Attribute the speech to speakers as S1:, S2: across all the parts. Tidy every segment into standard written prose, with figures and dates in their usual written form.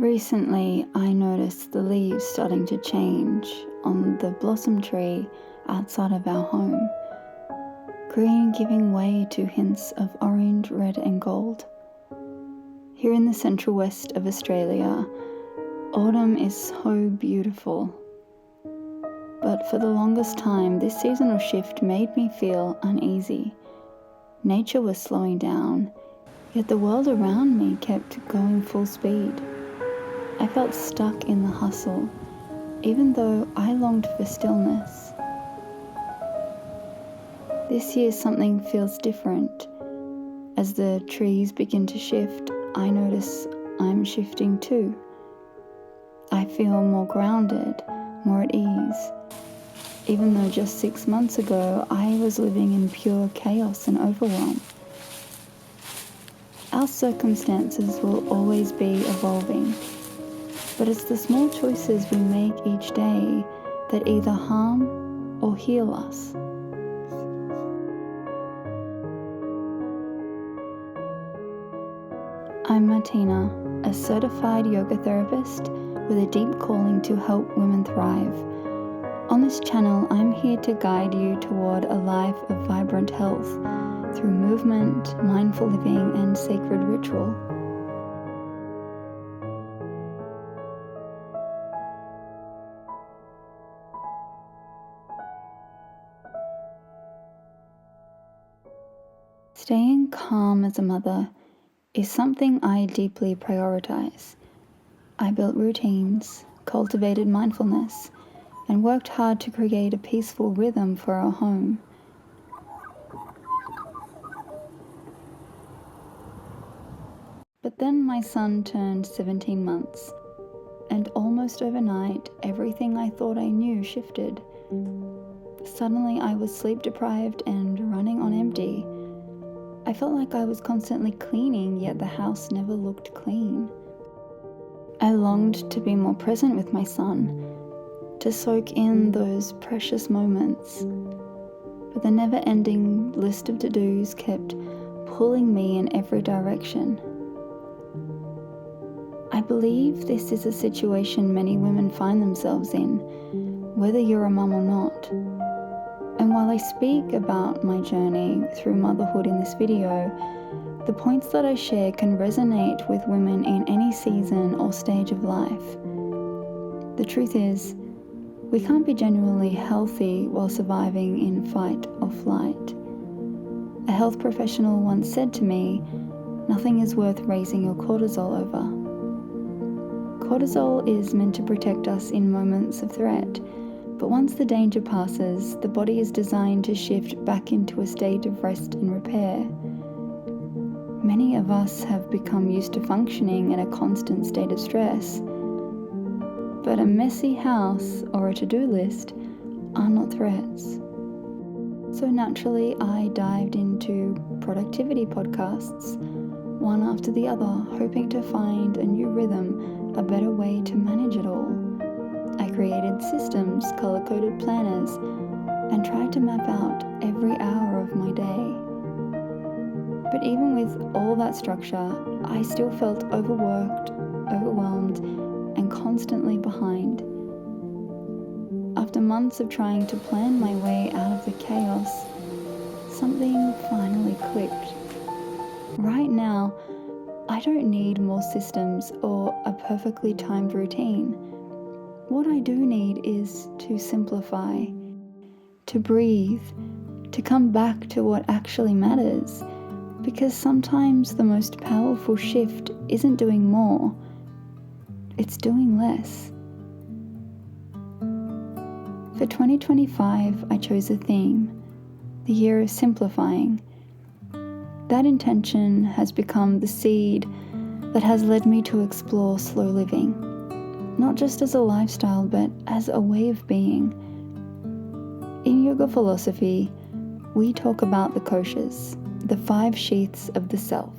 S1: Recently, I noticed the leaves starting to change on the blossom tree outside of our home. Green giving way to hints of orange, red and gold. Here in the central west of Australia, autumn is so beautiful. But for the longest time, this seasonal shift made me feel uneasy. Nature was slowing down, yet the world around me kept going full speed. I felt stuck in the hustle, even though I longed for stillness. This year something feels different. As the trees begin to shift, I notice I'm shifting too. I feel more grounded, more at ease, even though just 6 months ago I was living in pure chaos and overwhelm. Our circumstances will always be evolving, but it's the small choices we make each day that either harm or heal us. I'm Martina, a certified yoga therapist with a deep calling to help women thrive. On this channel, I'm here to guide you toward a life of vibrant health through movement, mindful living, and sacred ritual. Staying calm as a mother is something I deeply prioritize. I built routines, cultivated mindfulness, and worked hard to create a peaceful rhythm for our home. But then my son turned 17 months, and almost overnight, everything I thought I knew shifted. Suddenly I was sleep deprived and running on empty. I felt like I was constantly cleaning, yet the house never looked clean. I longed to be more present with my son, to soak in those precious moments. But the never-ending list of to-dos kept pulling me in every direction. I believe this is a situation many women find themselves in, whether you're a mum or not. And while I speak about my journey through motherhood in this video, the points that I share can resonate with women in any season or stage of life. The truth is, we can't be genuinely healthy while surviving in fight or flight. A health professional once said to me, "Nothing is worth raising your cortisol over." Cortisol is meant to protect us in moments of threat, but once the danger passes, the body is designed to shift back into a state of rest and repair. Many of us have become used to functioning in a constant state of stress, but a messy house or a to-do list are not threats. So naturally, I dived into productivity podcasts, one after the other, hoping to find a new rhythm, a better way to manage it all. I created systems, color-coded planners, and tried to map out every hour of my day. But even with all that structure, I still felt overworked, overwhelmed, and constantly behind. After months of trying to plan my way out of the chaos, something finally clicked. Right now, I don't need more systems or a perfectly timed routine. What I do need is to simplify, to breathe, to come back to what actually matters, because sometimes the most powerful shift isn't doing more, it's doing less. For 2025, I chose a theme, the year of simplifying. That intention has become the seed that has led me to explore slow living, not just as a lifestyle, but as a way of being. In yoga philosophy, we talk about the koshers, the 5 sheaths of the self.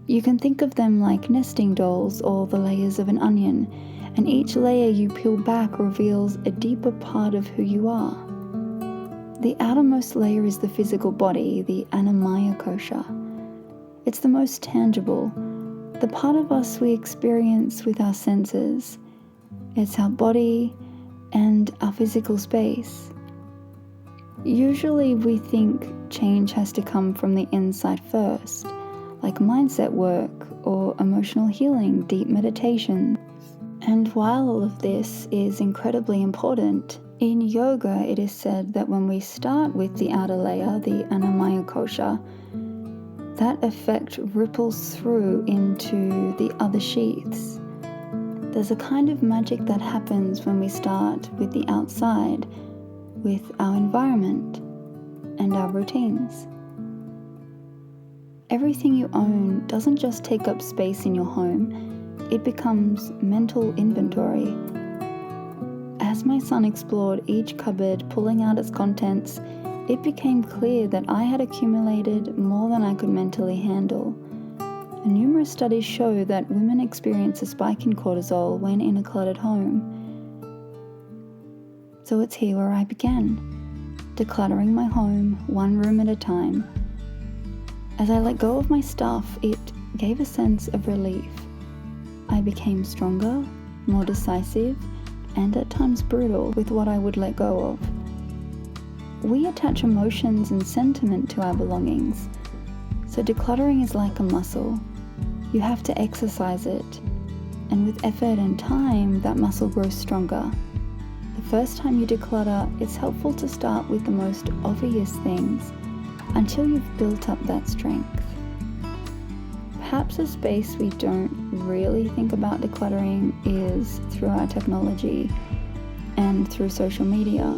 S1: You can think of them like nesting dolls or the layers of an onion, and each layer you peel back reveals a deeper part of who you are. The outermost layer is the physical body, the Annamaya kosha. It's the most tangible, the part of us we experience with our senses. It's our body and our physical space. Usually we think change has to come from the inside first, like mindset work or emotional healing, deep meditation. And while all of this is incredibly important, in yoga it is said that when we start with the outer layer, the Annamaya kosha, that effect ripples through into the other sheaths. There's a kind of magic that happens when we start with the outside, with our environment and our routines. Everything you own doesn't just take up space in your home, it becomes mental inventory. As my son explored each cupboard, pulling out its contents, it became clear that I had accumulated more than I could mentally handle. And numerous studies show that women experience a spike in cortisol when in a cluttered home. So it's here where I began, decluttering my home one room at a time. As I let go of my stuff, it gave a sense of relief. I became stronger, more decisive, and at times brutal with what I would let go of. We attach emotions and sentiment to our belongings, so decluttering is like a muscle. You have to exercise it, and with effort and time, that muscle grows stronger. The first time you declutter, it's helpful to start with the most obvious things until you've built up that strength. Perhaps a space we don't really think about decluttering is through our technology and through social media.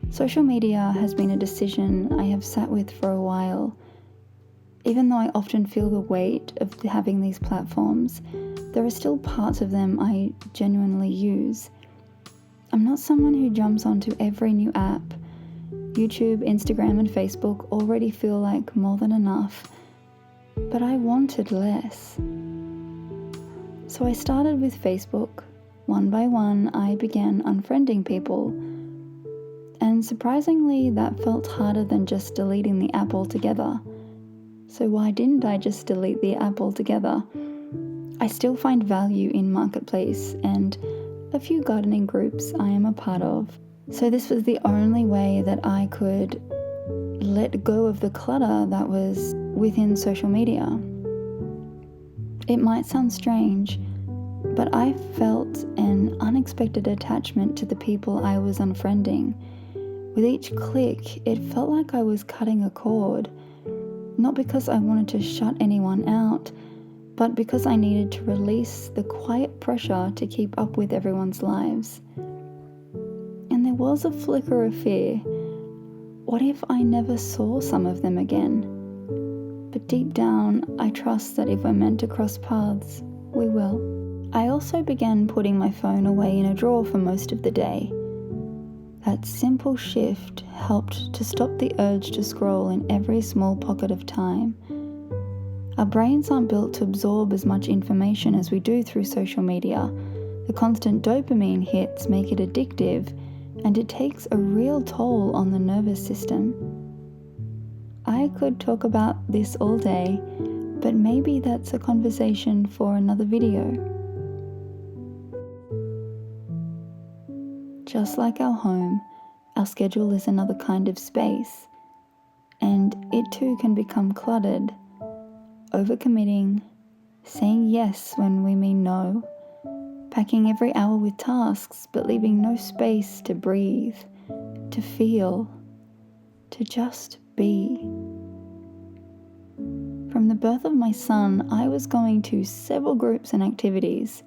S1: Social media has been a decision I have sat with for a while. Even though I often feel the weight of having these platforms, there are still parts of them I genuinely use. I'm not someone who jumps onto every new app. YouTube, Instagram, and Facebook already feel like more than enough, but I wanted less. So I started with Facebook. One by one, I began unfriending people. And surprisingly, that felt harder than just deleting the app altogether. So why didn't I just delete the app altogether? I still find value in Marketplace and a few gardening groups I am a part of. So this was the only way that I could let go of the clutter that was within social media. It might sound strange, but I felt an unexpected attachment to the people I was unfriending. With each click, it felt like I was cutting a cord, not because I wanted to shut anyone out, but because I needed to release the quiet pressure to keep up with everyone's lives. And there was a flicker of fear. What if I never saw some of them again? But deep down, I trust that if we're meant to cross paths, we will. I also began putting my phone away in a drawer for most of the day. That simple shift helped to stop the urge to scroll in every small pocket of time. Our brains aren't built to absorb as much information as we do through social media. The constant dopamine hits make it addictive, and it takes a real toll on the nervous system. I could talk about this all day, but maybe that's a conversation for another video. Just like our home, our schedule is another kind of space, and it too can become cluttered. Overcommitting, saying yes when we mean no, packing every hour with tasks but leaving no space to breathe, to feel, to just be. From the birth of my son, I was going to several groups and activities,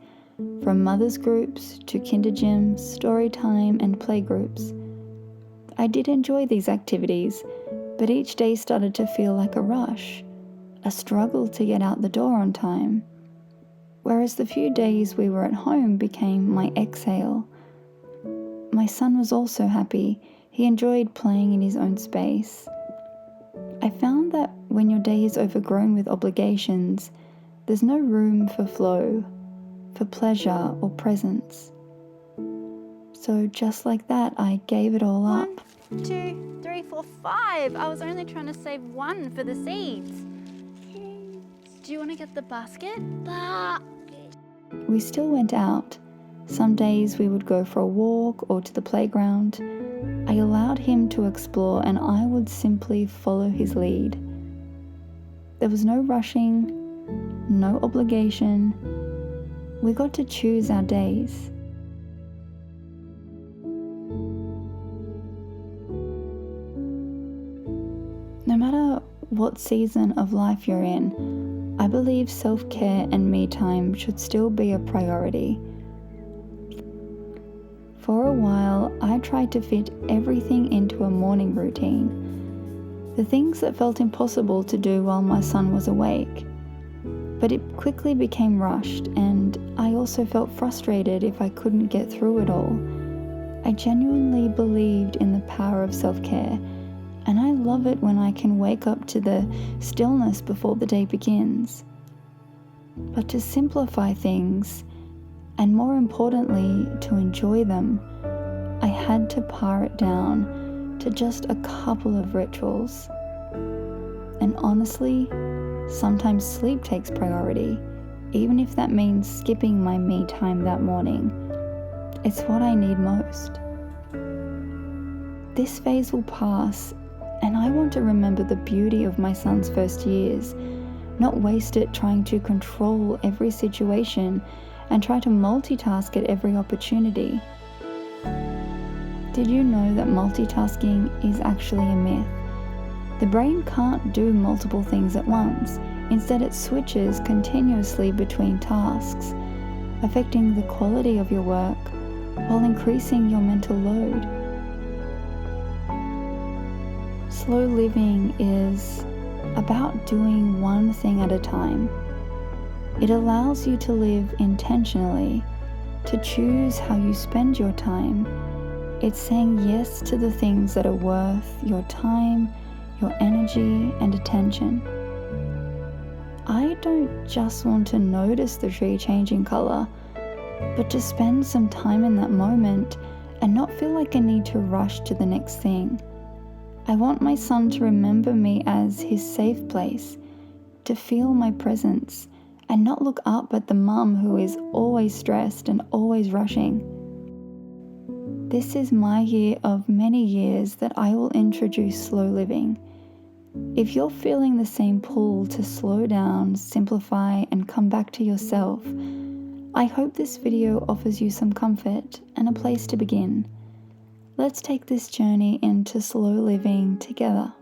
S1: from mothers groups to kinder gyms, story time and play groups. I did enjoy these activities, but each day started to feel like a rush, a struggle to get out the door on time. Whereas the few days we were at home became my exhale. My son was also happy. He enjoyed playing in his own space. I found that when your day is overgrown with obligations, there's no room for flow, for pleasure or presence. So just like that, I gave it all up.
S2: 1, 2, 3, 4, 5. I was only trying to save one for the seeds. Do you want to get the basket?
S1: We still went out. Some days we would go for a walk or to the playground. I allowed him to explore and I would simply follow his lead. There was no rushing, no obligation. We got to choose our days. No matter what season of life you're in, I believe self-care and me time should still be a priority. For a while, I tried to fit everything into a morning routine, the things that felt impossible to do while my son was awake. But it quickly became rushed, and I also felt frustrated if I couldn't get through it all. I genuinely believed in the power of self-care, and I love it when I can wake up to the stillness before the day begins. But to simplify things, and more importantly, to enjoy them, I had to pare it down to just a couple of rituals. And honestly, sometimes sleep takes priority, even if that means skipping my me time that morning. It's what I need most. This phase will pass, and I want to remember the beauty of my son's first years, not waste it trying to control every situation and try to multitask at every opportunity. Did you know that multitasking is actually a myth? The brain can't do multiple things at once. Instead, it switches continuously between tasks, affecting the quality of your work while increasing your mental load. Slow living is about doing one thing at a time. It allows you to live intentionally, to choose how you spend your time. It's saying yes to the things that are worth your time, your energy, and attention. I don't just want to notice the tree changing color, but to spend some time in that moment and not feel like I need to rush to the next thing. I want my son to remember me as his safe place, to feel my presence, and not look up at the mum who is always stressed and always rushing. This is my year of many years that I will introduce slow living. If you're feeling the same pull to slow down, simplify, and come back to yourself, I hope this video offers you some comfort and a place to begin. Let's take this journey into slow living together.